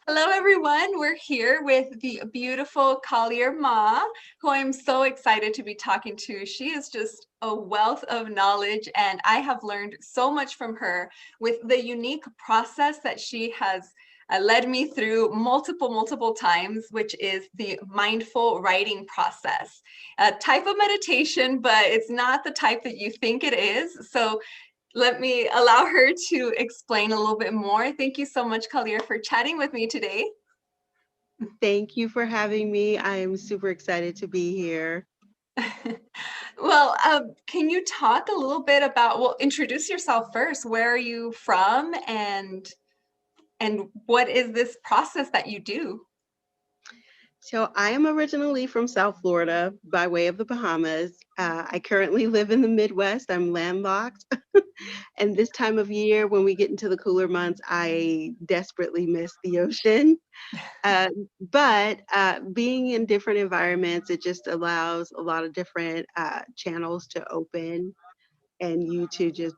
Hello, everyone. We're here with the beautiful Collier Ma, who I'm so excited to be talking to. She is just a wealth of knowledge, and I have learned so much from her with the unique process that she has led me through multiple times, which is the mindful writing process. A type of meditation, but it's not the type that you think it is. So let me allow her to explain a little bit more. Thank you so much, Collier, for chatting with me today. Thank you for having me. I am super excited to be here. Well, can you talk a little bit about, well, introduce yourself first. Where are you from and what is this process that you do? So, I am originally from South Florida by way of the Bahamas. I currently live in the Midwest. I'm landlocked. And this time of year, when we get into the cooler months, I desperately miss the ocean. Uh, but being in different environments, it just allows a lot of different channels to open and you to just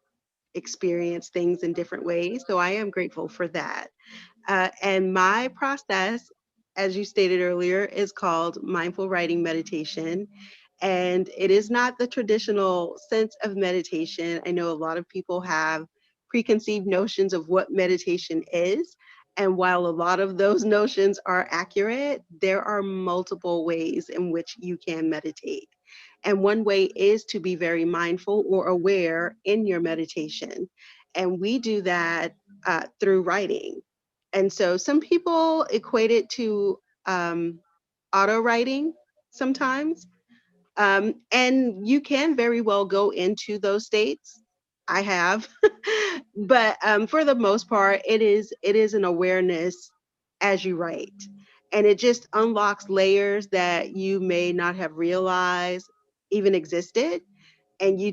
experience things in different ways. So, I am grateful for that. And my process, as you stated earlier, is called mindful writing meditation. And it is not the traditional sense of meditation. I know a lot of people have preconceived notions of what meditation is. And while a lot of those notions are accurate, there are multiple ways in which you can meditate. And one way is to be very mindful or aware in your meditation. And we do that through writing. And so some people equate it to um, auto writing sometimes. And you can very well go into those states. I have, but for the most part, it is an awareness as you write, and it just unlocks layers that you may not have realized even existed, and you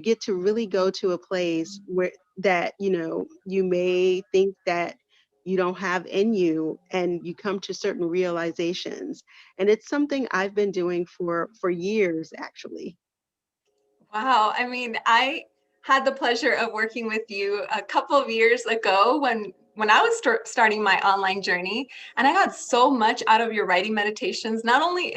get to really go to a place where that you may think that you don't have in you, and you come to certain realizations, and it's something I've been doing for years actually. Wow. I mean, I had the pleasure of working with you a couple of years ago when I was starting my online journey, and I got so much out of your writing meditations. Not only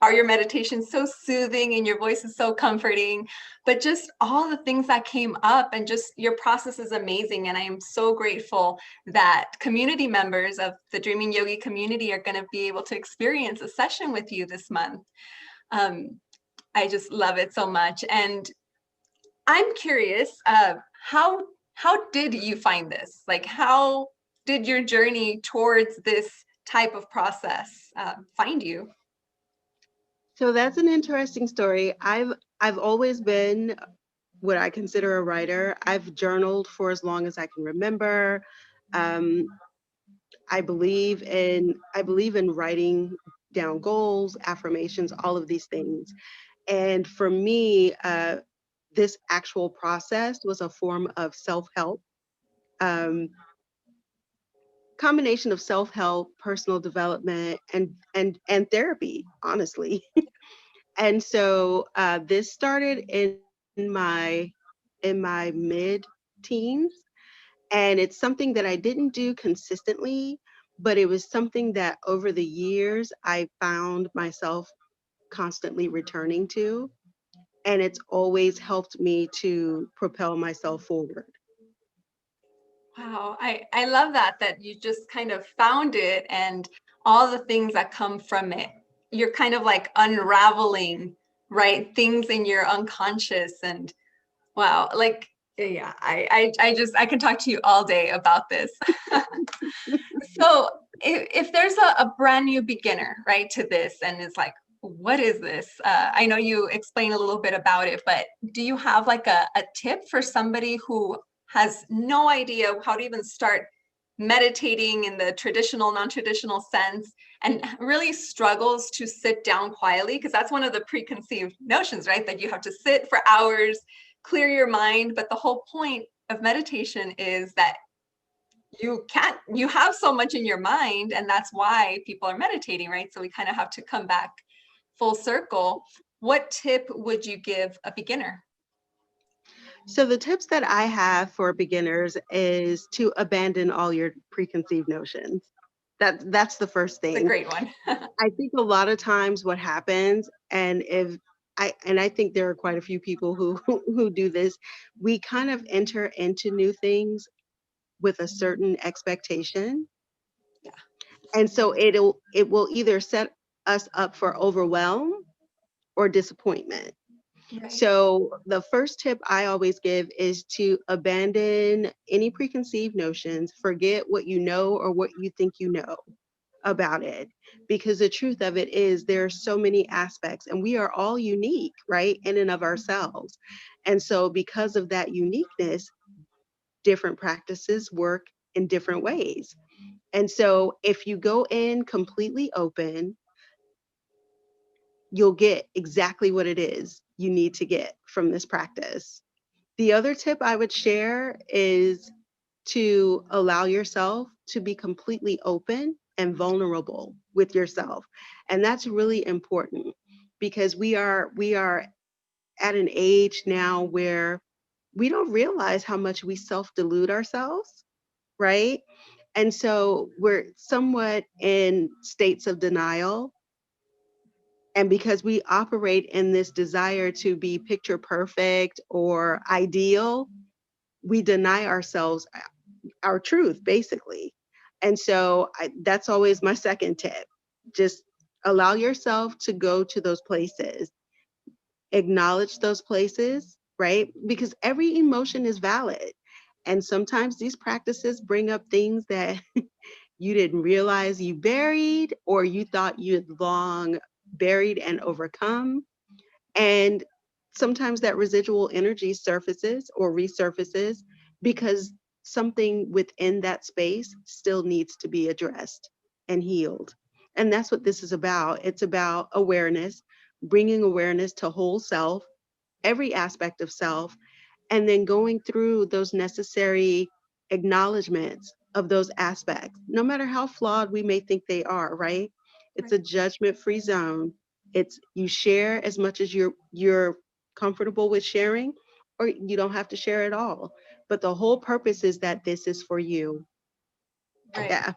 are your meditations so soothing and your voice is so comforting, but just all the things that came up and just your process is amazing. And I am so grateful that community members of the Dreaming Yogi community are going to be able to experience a session with you this month. Um, I just love it so much. And I'm curious, how did you find this? Like, how did your journey towards this type of process find you? So that's an interesting story. I've always been what I consider a writer. I've journaled for as long as I can remember. um, I believe in writing down goals, affirmations, all of these things. And for me, this actual process was a form of self-help, um, combination of self-help, personal development, and therapy, honestly. And so this started in my mid-teens, and it's something that I didn't do consistently, but it was something that over the years I found myself constantly returning to, and it's always helped me to propel myself forward. Wow, I love that you just kind of found it and all the things that come from it. You're kind of like unraveling, right? Things in your unconscious and wow, like yeah, I can talk to you all day about this. So if there's a brand new beginner, right, to this, and it's like, what is this? I know you explain a little bit about it, but do you have like a tip for somebody who has no idea how to even start meditating in the traditional, non-traditional sense and really struggles to sit down quietly? Because that's one of the preconceived notions, right? That you have to sit for hours, clear your mind. But the whole point of meditation is that you have so much in your mind, and that's why people are meditating, right? So we kind of have to come back full circle. What tip would you give a beginner? So the tips that I have for beginners is to abandon all your preconceived notions. That's the first It's a thing. great one. I think a lot of times what happens, and if I think there are quite a few people who do this, we kind of enter into new things with a certain expectation. Yeah. And so it will either set us up for overwhelm or disappointment. Right. So the first tip I always give is to abandon any preconceived notions, forget what you know or what you think you know about it, because the truth of it is there are so many aspects and we are all unique, right, in and of ourselves. And so because of that uniqueness, different practices work in different ways. And so if you go in completely open, you'll get exactly what it is you need to get from this practice. The other tip I would share is to allow yourself to be completely open and vulnerable with yourself. And that's really important because we are at an age now where we don't realize how much we self-delude ourselves, right? And so we're somewhat in states of denial. And because we operate in this desire to be picture perfect or ideal, we deny ourselves our truth, basically. And so that's always my second tip. Just allow yourself to go to those places, acknowledge those places, right? Because every emotion is valid. And sometimes these practices bring up things that you didn't realize you buried or you thought you had long buried and overcome. And sometimes that residual energy surfaces or resurfaces because something within that space still needs to be addressed and healed. And that's what this is about. It's about awareness, bringing awareness to whole self, every aspect of self, and then going through those necessary acknowledgments of those aspects, no matter how flawed we may think they are, right? It's Right. a judgment-free zone. It's you share as much as you're comfortable with sharing, or you don't have to share at all. But the whole purpose is that this is for you. Right. Yeah.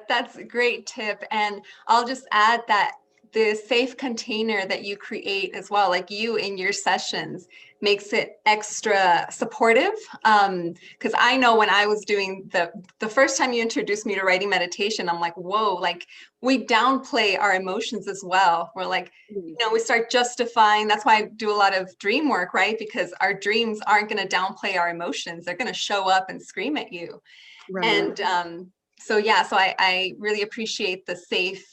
That's a great tip. And I'll just add that the safe container that you create as well, like you in your sessions, makes it extra supportive. Because I know when I was doing the first time you introduced me to writing meditation, I'm like, whoa, like we downplay our emotions as well. We're like, Mm. we start justifying. That's why I do a lot of dream work, right? Because our dreams aren't going to downplay our emotions. They're going to show up and scream at you. Right. And so yeah, so I really appreciate the safe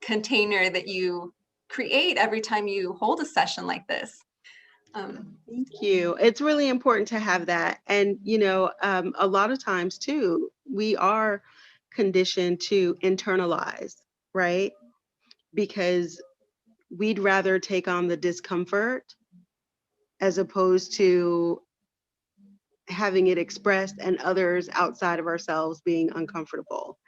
container that you create every time you hold a session like this. Thank you. It's really important to have that. And, a lot of times too, we are conditioned to internalize, right? Because we'd rather take on the discomfort as opposed to having it expressed and others outside of ourselves being uncomfortable.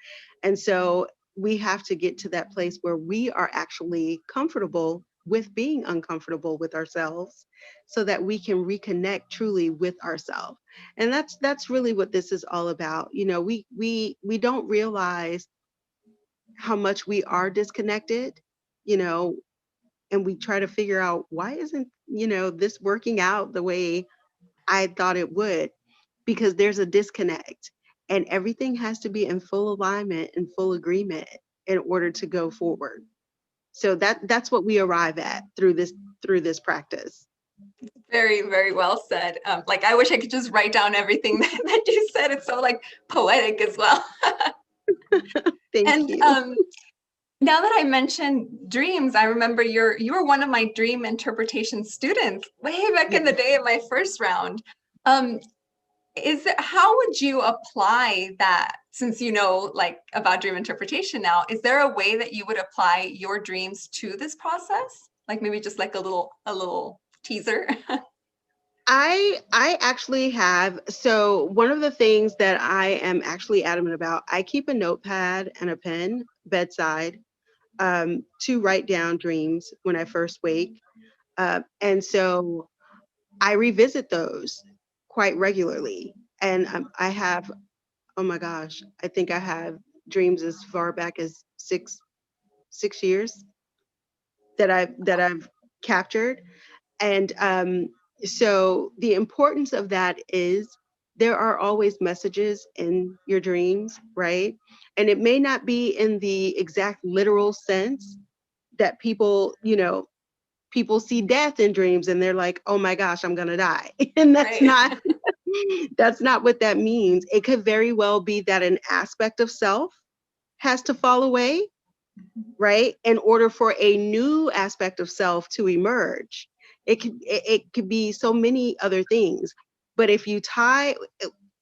And so we have to get to that place where we are actually comfortable with being uncomfortable with ourselves so that we can reconnect truly with ourselves. And that's really what this is all about. We don't realize how much we are disconnected, you know, and we try to figure out why isn't, this working out the way I thought it would, because there's a disconnect and everything has to be in full alignment and full agreement in order to go forward. So that's what we arrive at through this practice. Very, very well said. Like I wish I could just write down everything that you said. It's so like poetic as well. Thank And you. now that I mentioned dreams, I remember you were one of my dream interpretation students way back Yeah. in the day in my first round. Um, how would you apply that since you know like about dream interpretation now? Is there a way that you would apply your dreams to this process? Like maybe just like a little teaser. I actually have. So one of the things that I am actually adamant about, I keep a notepad and a pen bedside to write down dreams when I first wake. And so I revisit those quite regularly. And I have, oh my gosh, I think I have dreams as far back as six years that I've captured. And so the importance of that is there are always messages in your dreams, right? And it may not be in the exact literal sense that people see death in dreams and they're like, oh my gosh, I'm gonna die. And Right. that's not what that means. It could very well be that an aspect of self has to fall away, right? In order for a new aspect of self to emerge. It could be so many other things. But if you tie,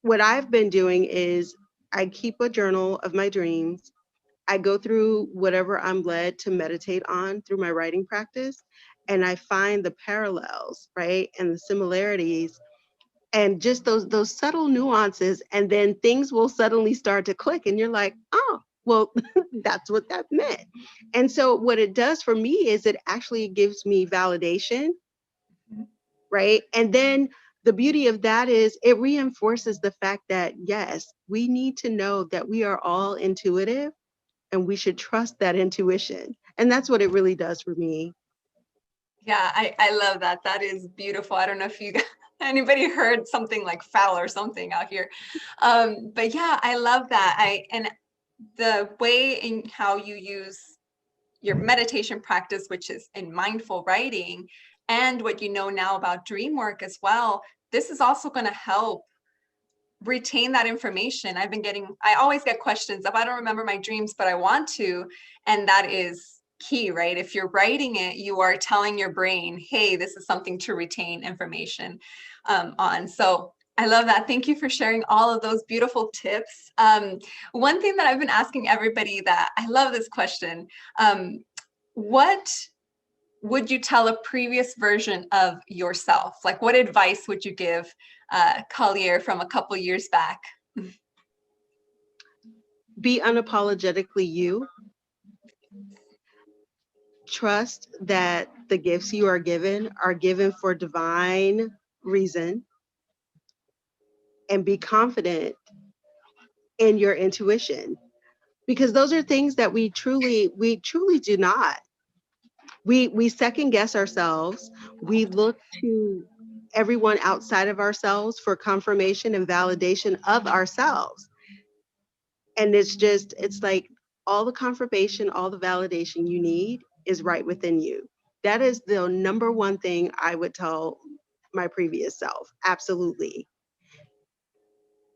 what I've been doing is I keep a journal of my dreams. I go through whatever I'm led to meditate on through my writing practice, and I find the parallels, right? And the similarities and just those subtle nuances, and then things will suddenly start to click and you're like, oh, well, that's what that meant. And so what it does for me is it actually gives me validation, right? And then the beauty of that is it reinforces the fact that yes, we need to know that we are all intuitive and we should trust that intuition. And that's what it really does for me. Yeah, I love that. That is beautiful. I don't know if you anybody heard something like foul or something out here. But yeah, I love that. And the way in how you use your meditation practice, which is in mindful writing, and what you know now about dream work as well, this is also going to help retain that information. I always get questions if I don't remember my dreams, but I want to. And that is key, right? If you're writing it, you are telling your brain, hey, this is something to retain information on. So I love that. Thank you for sharing all of those beautiful tips. One thing that I've been asking everybody that I love this question, what would you tell a previous version of yourself? Like what advice would you give Collier from a couple years back? Be unapologetically you. Trust that the gifts you are given for divine reason, and be confident in your intuition, because those are things that we truly do not. We second guess ourselves. We look to everyone outside of ourselves for confirmation and validation of ourselves. And it's like all the confirmation, all the validation you need is right within you. That is the number one thing I would tell my previous self. Absolutely.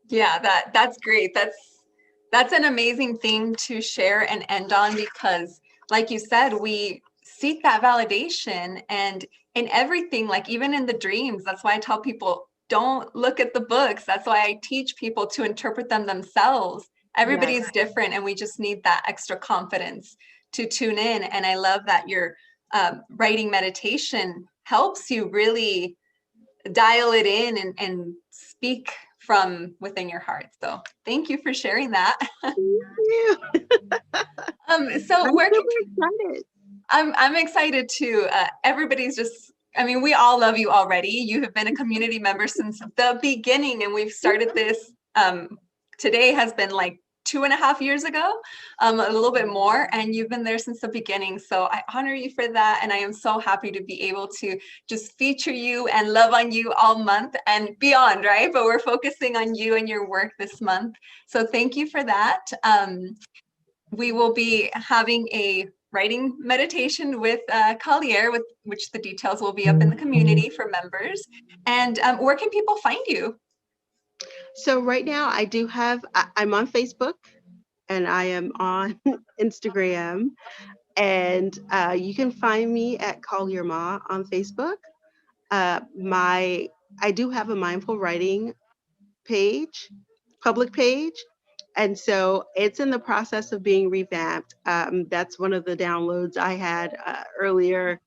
Yeah, that's great. That's an amazing thing to share and end on because like you said, we seek that validation and in everything, like even in the dreams. That's why I tell people don't look at the books. That's why I teach people to interpret them themselves. Yes. Everybody's different and we just need that extra confidence to tune in. And I love that your writing meditation helps you really dial it in and speak from within your heart. So thank you for sharing that. Thank you. So I'm where can super excited. I'm excited too. Everybody's just, I mean, we all love you already. You have been a community member since the beginning, and we've started this. Today has been like 2.5 years ago, a little bit more, and you've been there since the beginning. So I honor you for that, and I am so happy to be able to just feature you and love on you all month and beyond, right? But we're focusing on you and your work this month. So thank you for that. We will be having a writing meditation with Collier, with which the details will be up in the community for members. And where can people find you? So right now I'm on Facebook and I am on Instagram, and you can find me at Collier Ma on Facebook. I do have a mindful writing page, public page, and so it's in the process of being revamped. That's one of the downloads I had earlier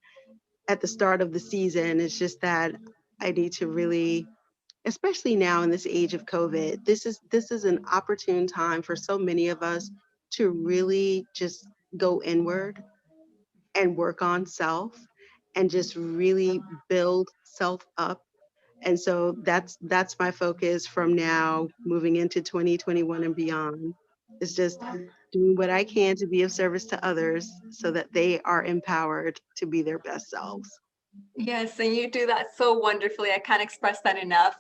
at the start of the season. It's just that I need to really, especially now in this age of COVID, this is an opportune time for so many of us to really just go inward and work on self and just really build self up. And so that's my focus from now moving into 2021 and beyond. It's just doing what I can to be of service to others so that they are empowered to be their best selves. Yes, and you do that so wonderfully. I can't express that enough.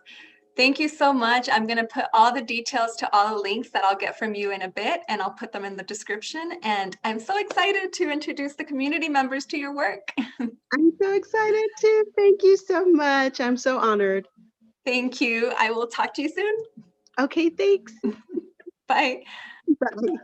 Thank you so much. I'm going to put all the details to all the links that I'll get from you in a bit, and I'll put them in the description. And I'm so excited to introduce the community members to your work. I'm so excited too. Thank you so much. I'm so honored. Thank you. I will talk to you soon. Okay, thanks. Bye. Bye.